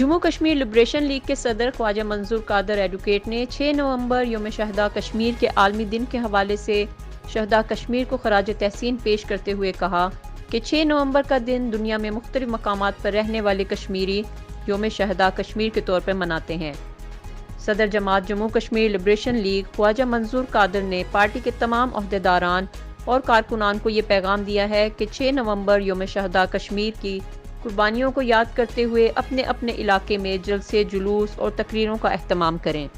Jammu Kashmir liberation league के सदर ख्वाजा मंजूर कादर एडवोकेट ने 6 नवंबर यौम शहदा कश्मीर के आलमी दिन के हवाले से शहदा कश्मीर को खराज तहसीन पेश करते हुए कहा कि 6 नवंबर का दिन दुनिया में मुख्तलिफ मकामात पर रहने वाले कश्मीरी यौम शहदा कश्मीर के तौर पर मनाते हैं। सदर जमात जम्मू कश्मीर लिबरेशन लीग ख्वाजा मंजूर कादर ने पार्टी के तमाम अहदेदारान और कारकुनान को ये पैगाम दिया है कि 6 नवंबर यौम शहदा कश्मीर की कुर्बानियों को याद करते हुए अपने अपने इलाके में जलसे, जुलूस और तकरीरों का एहतमाम करें।